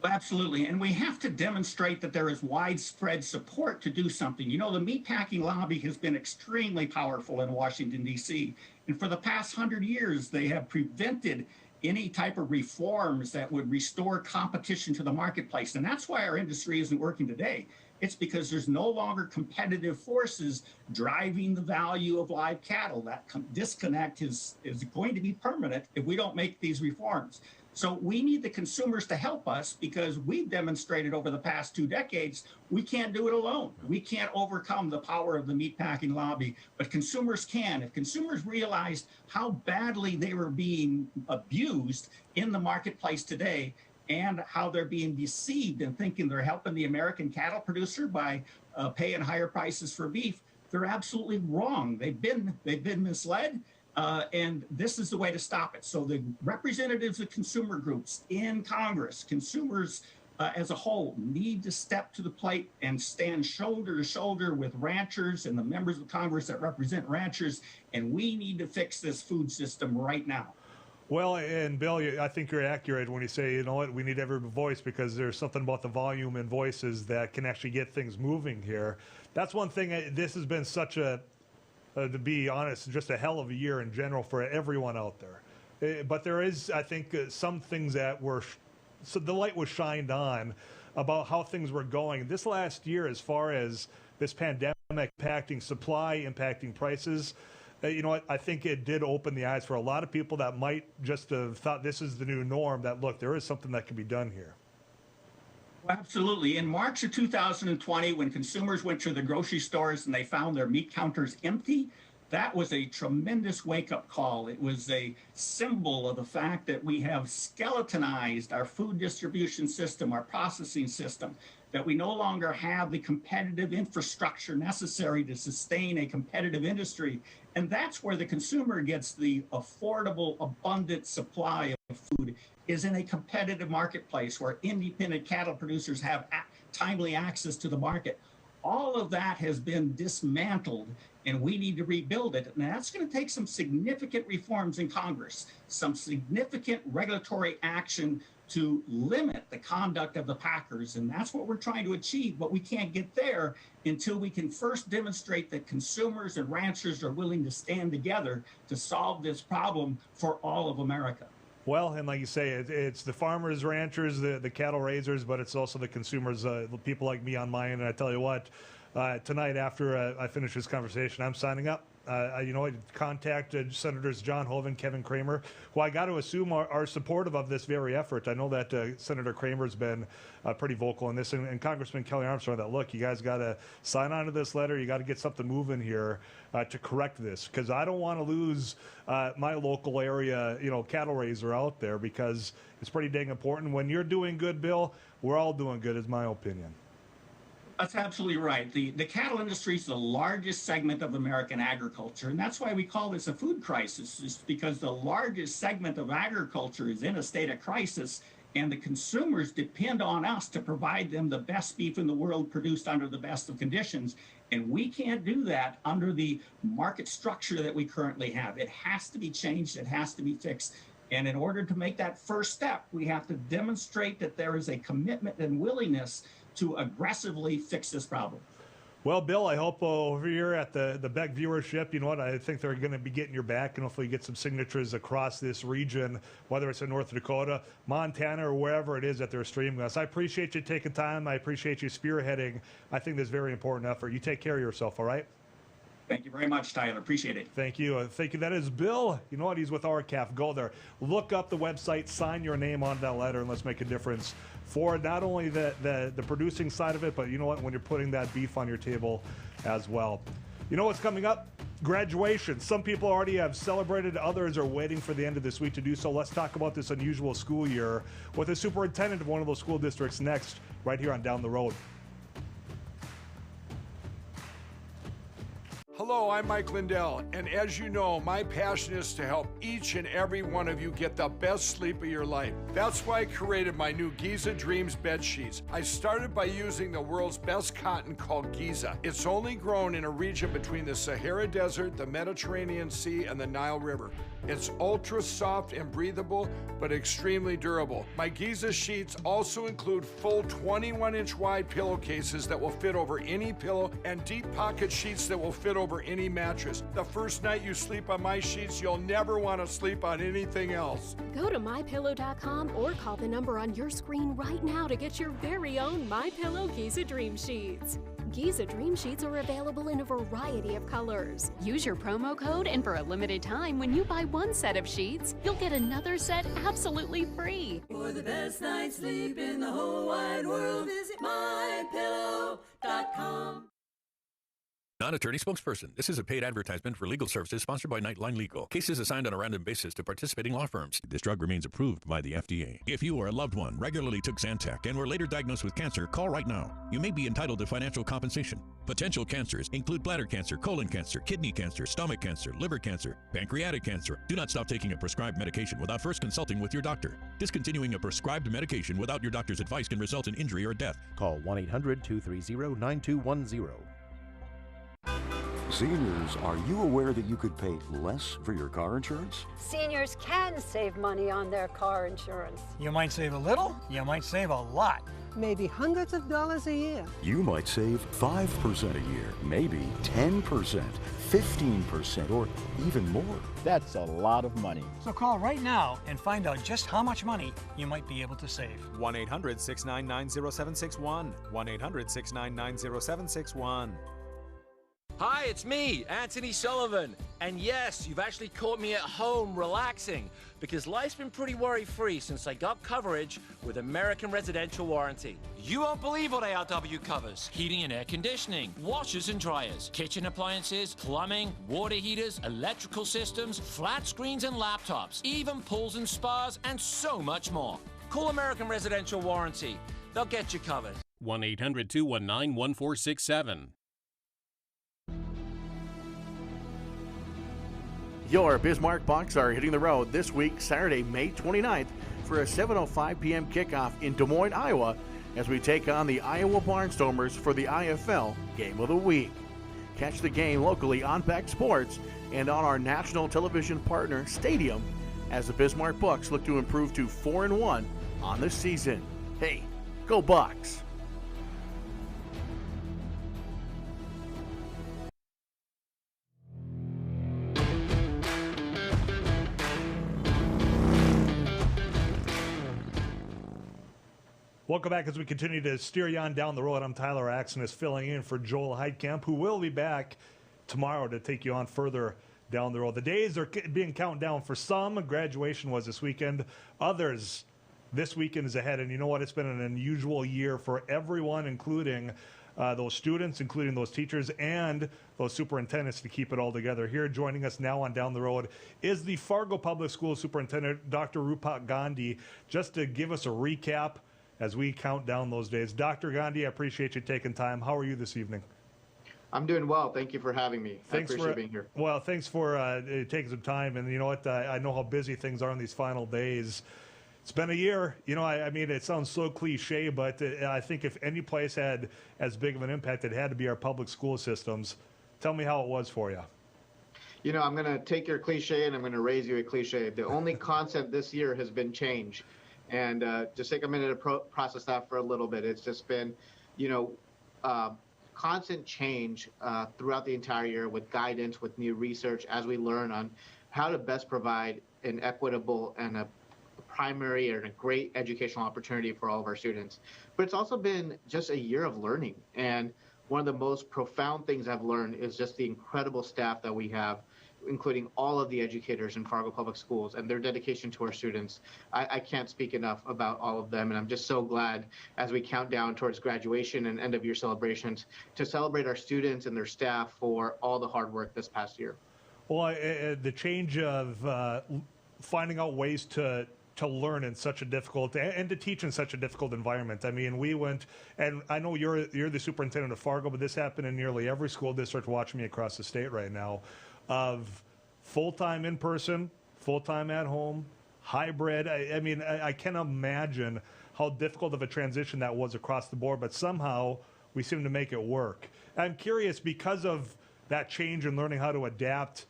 Absolutely. And we have to demonstrate that there is widespread support to do something. You know, the meatpacking lobby has been extremely powerful in Washington, D.C. And for the past 100 years, they have prevented any type of reforms that would restore competition to the marketplace. And that's why our industry isn't working today. It's because there's no longer competitive forces driving the value of live cattle. That disconnect is going to be permanent if we don't make these reforms. So we need the consumers to help us because we've demonstrated over the past 2 decades we can't do it alone. We can't overcome the power of the meatpacking lobby, but consumers can. If consumers realized how badly they were being abused in the marketplace today and how they're being deceived and thinking they're helping the American cattle producer by paying higher prices for beef, they're absolutely wrong. They've been misled. And this is the way to stop it. So the representatives of consumer groups in Congress, consumers as a whole need to step to the plate and stand shoulder to shoulder with ranchers and the members of Congress that represent ranchers, and we need to fix this food system right now. Well, and Bill, I think you're accurate when you say, you know what, we need every voice, because there's something about the volume and voices that can actually get things moving here. That's one thing. This has been such a, to be honest, just a hell of a year in general for everyone out there. But there is, I think, some things that were, so the light was shined on about how things were going. This last year, as far as this pandemic impacting supply, impacting prices, you know what, I think it did open the eyes for a lot of people that might just have thought this is the new norm, that, look, there is something that can be done here. Well, absolutely. In March of 2020, when consumers went to the grocery stores and they found their meat counters empty, that was a tremendous wake-up call. It was a symbol of the fact that we have skeletonized our food distribution system, our processing system, that we no longer have the competitive infrastructure necessary to sustain a competitive industry. And that's where the consumer gets the affordable, abundant supply of food, is in a competitive marketplace where independent cattle producers have timely access to the market. All of that has been dismantled, and we need to rebuild it. And that's going to take some significant reforms in Congress, some significant regulatory action to limit the conduct of the packers. And that's what we're trying to achieve. But we can't get there until we can first demonstrate that consumers and ranchers are willing to stand together to solve this problem for all of America. Well, and like you say, it's the farmers, ranchers, the cattle raisers, but it's also the consumers, people like me on my end. And I tell you what, tonight after I finish this conversation, I'm signing up. You know, I contact Senators John Hoeven, Kevin Cramer, who I got to assume are supportive of this very effort. I know that Senator Cramer's been pretty vocal in this, and Congressman Kelly Armstrong, that, look, you guys got to sign on to this letter. You got to get something moving here to correct this, because I don't want to lose my local area, you know, cattle raiser out there, because it's pretty dang important. When you're doing good, Bill, we're all doing good, is my opinion. That's absolutely right. The cattle industry is the largest segment of American agriculture, and that's why we call this a food crisis, is because the largest segment of agriculture is in a state of crisis, and the consumers depend on us to provide them the best beef in the world produced under the best of conditions. And we can't do that under the market structure that we currently have. It has to be changed. It has to be fixed. And in order to make that first step, we have to demonstrate that there is a commitment and willingness to aggressively fix this problem. Well, Bill, I hope over here at the Beck viewership, you know what, I think they're going to be getting your back, and hopefully get some signatures across this region, whether it's in North Dakota, Montana, or wherever it is that they're streaming us. I appreciate you taking time. I appreciate you spearheading, I think, this very important effort. You take care of yourself, all right? Thank you very much, Tyler. Appreciate it. Thank you. Thank you. That is Bill. You know what? He's with R-CALF. Go there. Look up the website. Sign your name on that letter, and let's make a difference for not only the producing side of it, but you know what? When you're putting that beef on your table as well. You know what's coming up? Graduation. Some people already have celebrated. Others are waiting for the end of this week to do so. Let's talk about this unusual school year with the superintendent of one of those school districts next, right here on Down the Road. Hello, I'm Mike Lindell, and as you know, my passion is to help each and every one of you get the best sleep of your life. That's why I created my new Giza Dreams bed sheets. I started by using the world's best cotton called Giza. It's only grown in a region between the Sahara Desert, the Mediterranean Sea, and the Nile River. It's ultra soft and breathable, but extremely durable. My Giza sheets also include full 21-inch wide pillowcases that will fit over any pillow, and deep pocket sheets that will fit over any mattress. The first night you sleep on my sheets, you'll never want to sleep on anything else. Go to MyPillow.com or call the number on your screen right now to get your very own MyPillow Giza Dream Sheets. Giza Dream Sheets are available in a variety of colors. Use your promo code, and for a limited time, when you buy one set of sheets, you'll get another set absolutely free. For the best night's sleep in the whole wide world, visit MyPillow.com. Non-attorney spokesperson. This is a paid advertisement for legal services sponsored by Nightline Legal. Cases assigned on a random basis to participating law firms. This drug remains approved by the FDA. If you or a loved one regularly took Zantac and were later diagnosed with cancer, call right now. You may be entitled to financial compensation. Potential cancers include bladder cancer, colon cancer, kidney cancer, stomach cancer, liver cancer, pancreatic cancer. Do not stop taking a prescribed medication without first consulting with your doctor. Discontinuing a prescribed medication without your doctor's advice can result in injury or death. Call 1-800-230-9210. Seniors, are you aware that you could pay less for your car insurance? Seniors can save money on their car insurance. You might save a little, you might save a lot. Maybe hundreds of dollars a year. You might save 5% a year, maybe 10%, 15%, or even more. That's a lot of money. So call right now and find out just how much money you might be able to save. 1-800-699-0761. 1-800-699-0761. Hi, it's me, Anthony Sullivan. And yes, you've actually caught me at home relaxing because life's been pretty worry-free since I got coverage with American Residential Warranty. You won't believe what ARW covers. Heating and air conditioning, washers and dryers, kitchen appliances, plumbing, water heaters, electrical systems, flat screens and laptops, even pools and spas, and so much more. Call American Residential Warranty. They'll get you covered. 1-800-219-1467. Your Bismarck Bucks are hitting the road this week, Saturday, May 29th, for a 7:05 p.m. kickoff in Des Moines, Iowa, as we take on the Iowa Barnstormers for the IFL Game of the Week. Catch the game locally on Beck Sports and on our national television partner, Stadium, as the Bismarck Bucks look to improve to 4-1 on the season. Hey, go Bucks! Welcome back as we continue to steer you on down the road. I'm Tyler Axness filling in for Joel Heitkamp, who will be back tomorrow to take you on further down the road. The days are being counted down. For some, graduation was this weekend. Others, this weekend is ahead. And you know what? It's been an unusual year for everyone, including those students, including those teachers, and those superintendents to keep it all together. Here joining us now on Down the Road is the Fargo Public Schools Superintendent, Dr. Rupak Gandhi, just to give us a recap as we count down those days. Dr. Gandhi, I appreciate you taking time. How are you this evening? I'm doing well. Thank you for having me. I appreciate being here. Well, thanks for taking some time. And you know what? I know how busy things are in these final days. It's been a year. You know, I mean, it sounds so cliche, but I think if any place had as big of an impact, it had to be our public school systems. Tell me how it was for you. You know, I'm going to take your cliche and I'm going to raise you a cliche. The only concept this year has been change. And just take a minute to process that for a little bit. It's just been, you know, constant change throughout the entire year with guidance, with new research as we learn on how to best provide an equitable and a primary and a great educational opportunity for all of our students. But it's also been just a year of learning. And one of the most profound things I've learned is just the incredible staff that we have, including all of the educators in Fargo Public Schools and their dedication to our students. I can't speak enough about all of them, and I'm just so glad as we count down towards graduation and end of year celebrations to celebrate our students and their staff for all the hard work this past year. Well, the change of finding out ways to learn in such a difficult and to teach in such a difficult environment. I mean, we went, and I know you're the superintendent of Fargo, but this happened in nearly every school district watching me across the state right now, of full-time in person, full-time at home, hybrid. I mean, I can't imagine how difficult of a transition that was across the board, but somehow we seem to make it work. I'm curious, because of that change in learning how to adapt,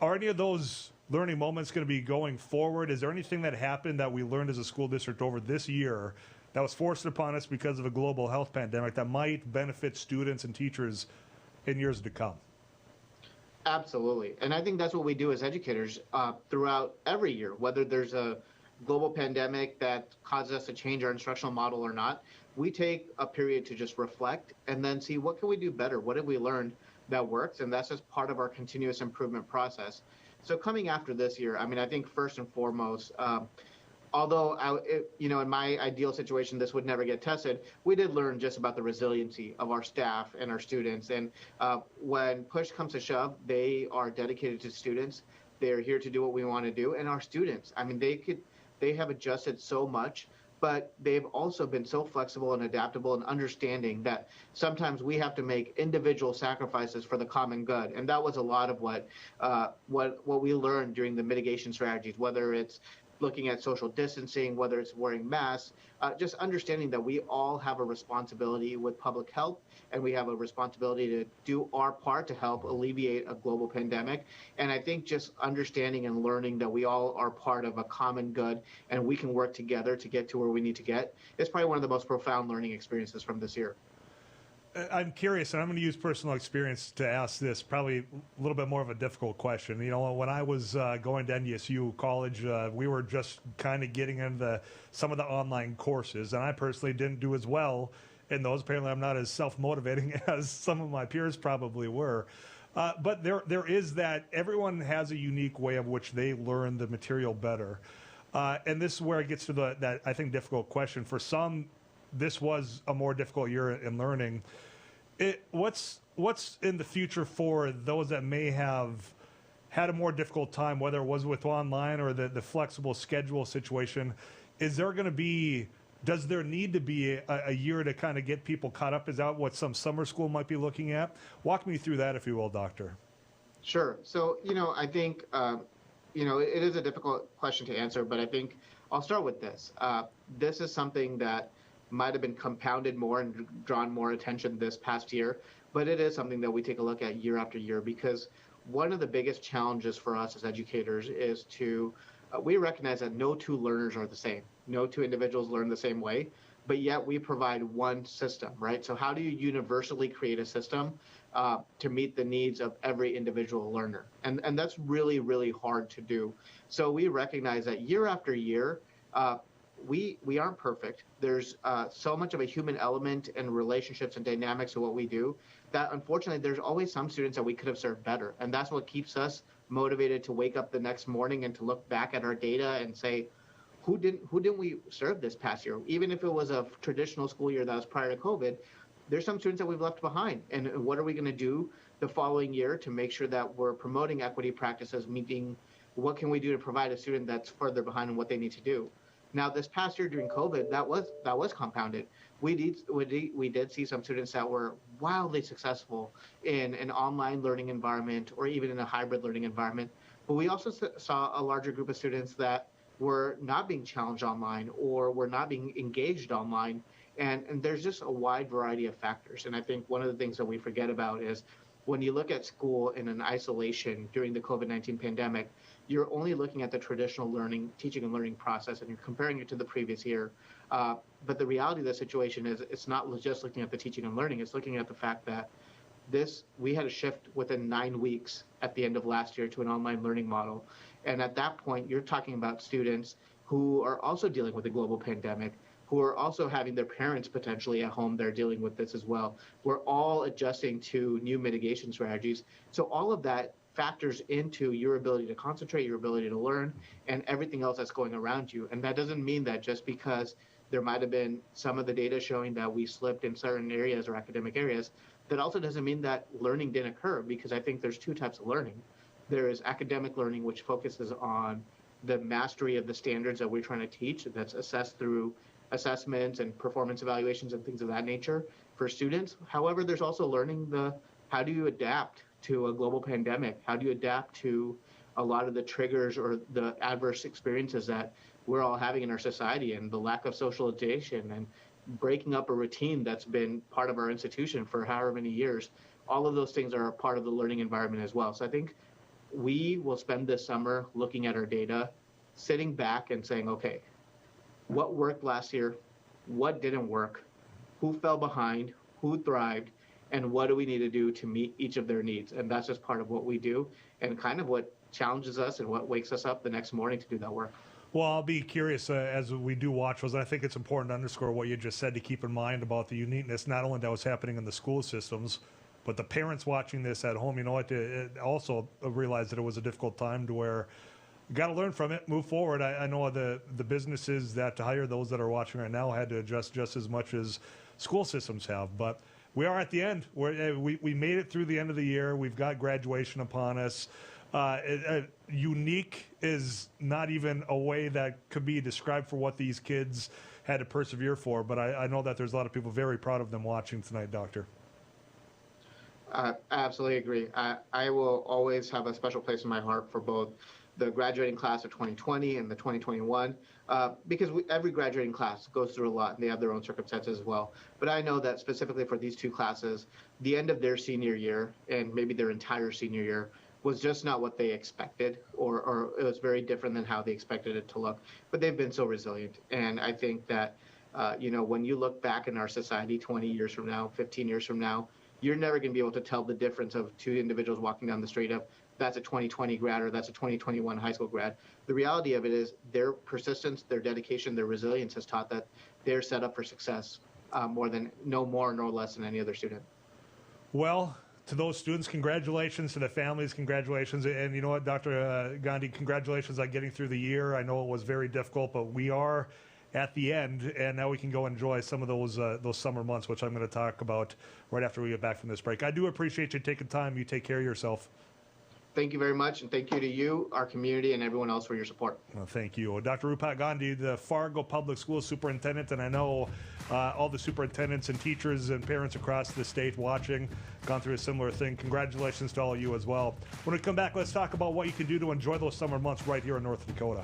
are any of those learning moments going to be going forward? Is there anything that happened that we learned as a school district over this year that was forced upon us because of a global health pandemic that might benefit students and teachers in years to come? Absolutely. And I think that's what we do as educators throughout every year, whether there's a global pandemic that causes us to change our instructional model or not. We take a period to just reflect and then see what can we do better? What have we learned that works? And that's just part of our continuous improvement process. So coming after this year, I mean, I think first and foremost, although in my ideal situation, this would never get tested, we did learn just about the resiliency of our staff and our students. And when push comes to shove, they are dedicated to students. They're here to do what we want to do. And our students, I mean, they have adjusted so much, but they've also been so flexible and adaptable and understanding that sometimes we have to make individual sacrifices for the common good. And that was a lot of what we learned during the mitigation strategies, whether it's looking at social distancing, whether it's wearing masks, just understanding that we all have a responsibility with public health, and we have a responsibility to do our part to help alleviate a global pandemic. And I think just understanding and learning that we all are part of a common good and we can work together to get to where we need to get is probably one of the most profound learning experiences from this year. I'm curious, and I'm going to use personal experience to ask this, probably a little bit more of a difficult question. You know, when I was going to NDSU college, we were just kind of getting into some of the online courses, and I personally didn't do as well in those. Apparently, I'm not as self-motivating as some of my peers probably were. But there is that everyone has a unique way of which they learn the material better. And this is where it gets to that, I think, difficult question. For some, this was a more difficult year in learning. What's in the future for those that may have had a more difficult time, whether it was with online or the flexible schedule situation? Is there going to be, does there need to be a year to kind of get people caught up? Is that what some summer school might be looking at? Walk me through that, if you will, Doctor. Sure. So, I think, it is a difficult question to answer, but I think I'll start with this. This is something that might have been compounded more and drawn more attention this past year, but it is something that we take a look at year after year, because one of the biggest challenges for us as educators is we recognize that no two learners are the same. No two individuals learn the same way, but yet we provide one system, right? So how do you universally create a system to meet the needs of every individual learner? And that's really, really hard to do. So we recognize that year after year, we aren't perfect. There's so much of a human element and relationships and dynamics to what we do that unfortunately there's always some students that we could have served better. And that's what keeps us motivated to wake up the next morning and to look back at our data and say, who didn't we serve this past year? Even if it was a traditional school year that was prior to COVID, there's some students that we've left behind. And what are we going to do the following year to make sure that we're promoting equity practices, meeting what can we do to provide a student that's further behind in what they need to do? Now, this past year during COVID, that was compounded. We did see some students that were wildly successful in an online learning environment or even in a hybrid learning environment. But we also saw a larger group of students that were not being challenged online or were not being engaged online. And there's just a wide variety of factors. And I think one of the things that we forget about is when you look at school in an isolation during the COVID-19 pandemic, you're only looking at the traditional teaching and learning process, and you're comparing it to the previous year. But the reality of the situation is it's not just looking at the teaching and learning, it's looking at the fact that we had a shift within 9 weeks at the end of last year to an online learning model. And at that point, you're talking about students who are also dealing with a global pandemic, who are also having their parents potentially at home, they're dealing with this as well. We're all adjusting to new mitigation strategies. So all of that factors into your ability to concentrate, your ability to learn, and everything else that's going around you. And that doesn't mean that just because there might have been some of the data showing that we slipped in certain areas or academic areas, that also doesn't mean that learning didn't occur, because I think there's two types of learning. There is academic learning, which focuses on the mastery of the standards that we're trying to teach, that's assessed through assessments and performance evaluations and things of that nature for students. However, there's also learning how do you adapt to a global pandemic? How do you adapt to a lot of the triggers or the adverse experiences that we're all having in our society, and the lack of socialization and breaking up a routine that's been part of our institution for however many years? All of those things are a part of the learning environment as well. So I think we will spend this summer looking at our data, sitting back and saying, okay, what worked last year? What didn't work? Who fell behind? Who thrived? And what do we need to do to meet each of their needs? And that's just part of what we do, and kind of what challenges us and what wakes us up the next morning to do that work. Well, I'll be curious as we do watch those. I think it's important to underscore what you just said, to keep in mind about the uniqueness, not only that was happening in the school systems, but the parents watching this at home. You know what? Also realized that it was a difficult time to where got to learn from it, move forward. I know the businesses that hire those that are watching right now had to adjust just as much as school systems have. But we are at the end. We made it through the end of the year. We've got graduation upon us. Unique is not even a way that could be described for what these kids had to persevere for. But I know that there's a lot of people very proud of them watching tonight, Doctor. I absolutely agree. I will always have a special place in my heart for both the graduating class of 2020 and the 2021, because every graduating class goes through a lot and they have their own circumstances as well. But I know that specifically for these two classes, the end of their senior year and maybe their entire senior year was just not what they expected, or it was very different than how they expected it to look. But they've been so resilient. And I think that, when you look back in our society 20 years from now, 15 years from now, you're never going to be able to tell the difference of two individuals walking down the street of that's a 2020 grad or that's a 2021 high school grad. The reality of it is their persistence, their dedication, their resilience has taught that they're set up for success no more nor less than any other student. Well, to those students, congratulations. To the families, congratulations. And you know what, Dr. Gandhi, congratulations on getting through the year. I know it was very difficult, but we are at the end, and now we can go enjoy some of those summer months, which I'm going to talk about right after we get back from this break. I do appreciate you taking time. You take care of yourself. Thank you very much, and thank you to you, our community, and everyone else for your support. Well, thank you. Dr. Rupak Gandhi, the Fargo Public Schools Superintendent, and I know all the superintendents and teachers and parents across the state watching gone through a similar thing. Congratulations to all of you as well. When we come back, let's talk about what you can do to enjoy those summer months right here in North Dakota.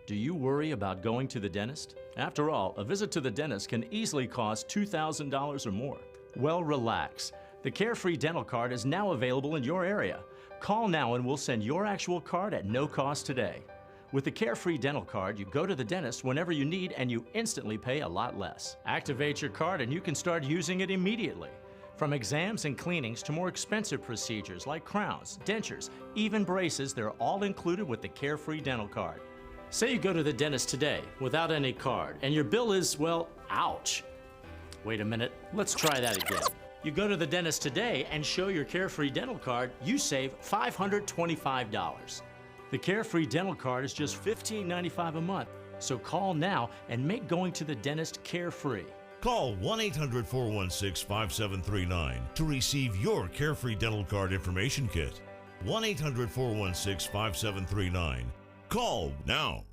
Do you worry about going to the dentist? After all, a visit to the dentist can easily cost $2,000 or more. Well, relax. The Carefree Dental Card is now available in your area. Call now and we'll send your actual card at no cost today. With the Carefree Dental Card, you go to the dentist whenever you need and you instantly pay a lot less. Activate your card and you can start using it immediately. From exams and cleanings to more expensive procedures like crowns, dentures, even braces, they're all included with the Carefree Dental Card. Say you go to the dentist today without any card and your bill is, well, ouch. Wait a minute, let's try that again. You go to the dentist today and show your Carefree Dental Card, you save $525. The Carefree Dental Card is just $15.95 a month, so call now and make going to the dentist carefree. Call 1-800-416-5739 to receive your Carefree Dental Card information kit. 1-800-416-5739. Call now.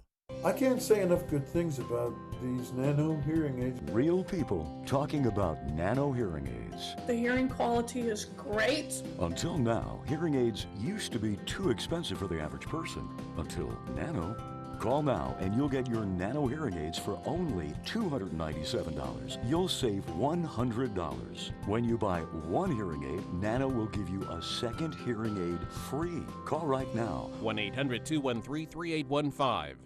I can't say enough good things about these nano hearing aids. Real people talking about nano hearing aids. The hearing quality is great. Until now, hearing aids used to be too expensive for the average person. Until nano. Call now and you'll get your nano hearing aids for only $297. You'll save $100. When you buy one hearing aid, Nano will give you a second hearing aid free. Call right now. 1-800-213-3815.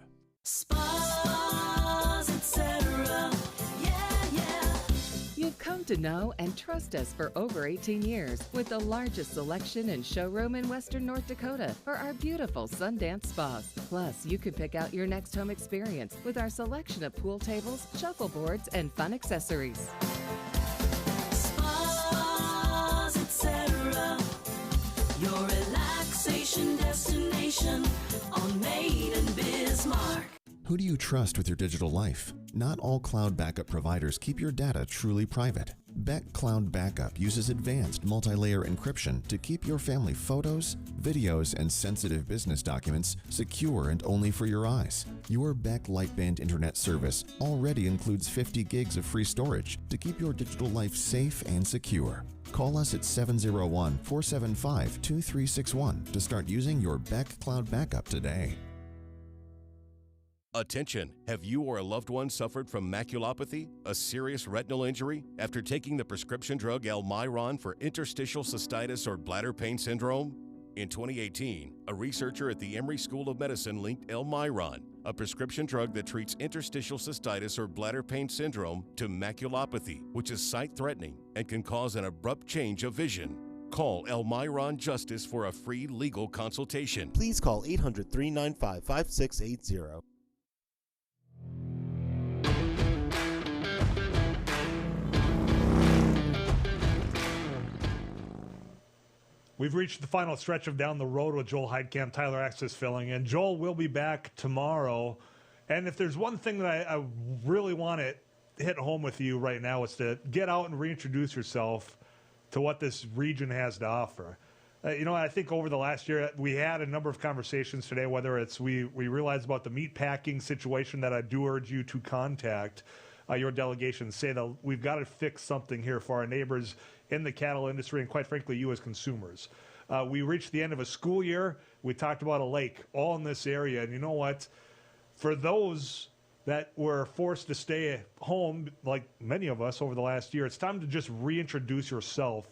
Spas, etc. You've come to know and trust us for over 18 years with the largest selection and showroom in Western North Dakota for our beautiful Sundance spas. Plus, you can pick out your next home experience with our selection of pool tables, shuffleboards, and fun accessories. Spas, etc. Your relaxation destination on Main and Bismarck. Who do you trust with your digital life? Not all cloud backup providers keep your data truly private. Beck Cloud Backup uses advanced multi-layer encryption to keep your family photos, videos, and sensitive business documents secure and only for your eyes. Your Beck Lightband Internet service already includes 50 gigs of free storage to keep your digital life safe and secure. Call us at 701-475-2361 to start using your Beck Cloud Backup today. Attention! Have you or a loved one suffered from maculopathy, a serious retinal injury, after taking the prescription drug Almiron for interstitial cystitis or bladder pain syndrome? In 2018, a researcher at the Emory School of Medicine linked Almiron, a prescription drug that treats interstitial cystitis or bladder pain syndrome, to maculopathy, which is sight-threatening and can cause an abrupt change of vision. Call Almiron Justice for a free legal consultation. Please call 800-395-5680. We've reached the final stretch of Down the Road with Joel Heitkamp, Tyler Axness filling in. Joel will be back tomorrow. And if there's one thing that I really want to hit home with you right now, it's to get out and reintroduce yourself to what this region has to offer. I think over the last year, we had a number of conversations today, whether it's we realized about the meat packing situation that I do urge you to contact your delegation, say that we've got to fix something here for our neighbors in the cattle industry and, quite frankly, you as consumers. We reached the end of a school year. We talked about a lake all in this area. And you know what? For those that were forced to stay home, like many of us over the last year, it's time to just reintroduce yourself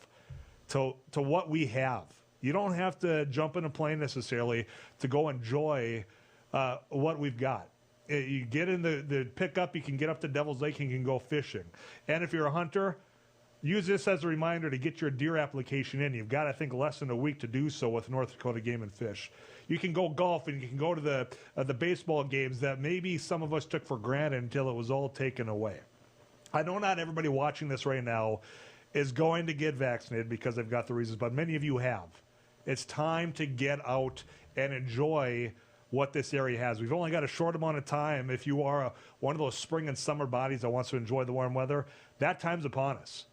to what we have. You don't have to jump in a plane necessarily to go enjoy what we've got. You get in the pickup, you can get up to Devil's Lake and you can go fishing. And if you're a hunter, use this as a reminder to get your deer application in. You've got, I think, less than a week to do so with North Dakota Game and Fish. You can go golf and you can go to the baseball games that maybe some of us took for granted until it was all taken away. I know not everybody watching this right now is going to get vaccinated because they've got the reasons, but many of you have. It's time to get out and enjoy what this area has. We've only got a short amount of time. If you are one of those spring and summer bodies that wants to enjoy the warm weather, that time's upon us.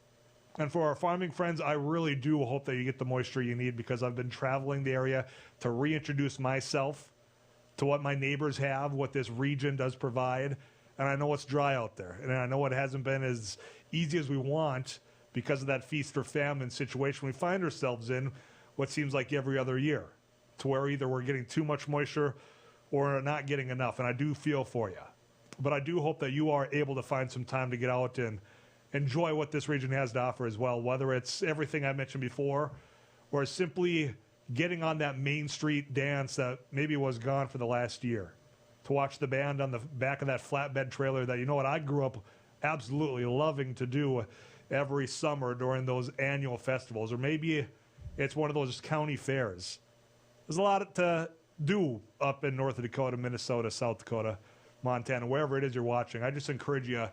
And for our farming friends, I really do hope that you get the moisture you need, because I've been traveling the area to reintroduce myself to what my neighbors have, what this region does provide. And I know it's dry out there. And I know it hasn't been as easy as we want because of that feast or famine situation we find ourselves in what seems like every other year, to where either we're getting too much moisture or not getting enough. And I do feel for you. But I do hope that you are able to find some time to get out and enjoy what this region has to offer as well, whether it's everything I mentioned before or simply getting on that Main Street dance that maybe was gone for the last year, to watch the band on the back of that flatbed trailer that, you know what, I grew up absolutely loving to do every summer during those annual festivals. Or maybe it's one of those county fairs. There's a lot to do up in North Dakota, Minnesota, South Dakota, Montana, wherever it is you're watching. I just encourage you.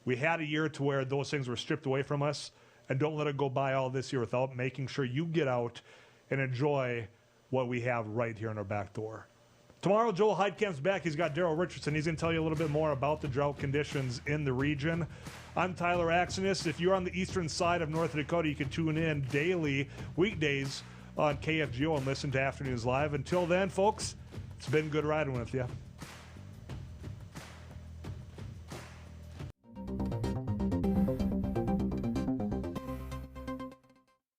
We had a year to where those things were stripped away from us, and don't let it go by all this year without making sure you get out and enjoy what we have right here in our back door. Tomorrow, Joel Heitkamp's back. He's got Daryl Richardson. He's going to tell you a little bit more about the drought conditions in the region. I'm Tyler Axness. If you're on the eastern side of North Dakota, you can tune in daily, weekdays on KFGO and listen to Afternoons Live. Until then, folks, it's been good riding with you.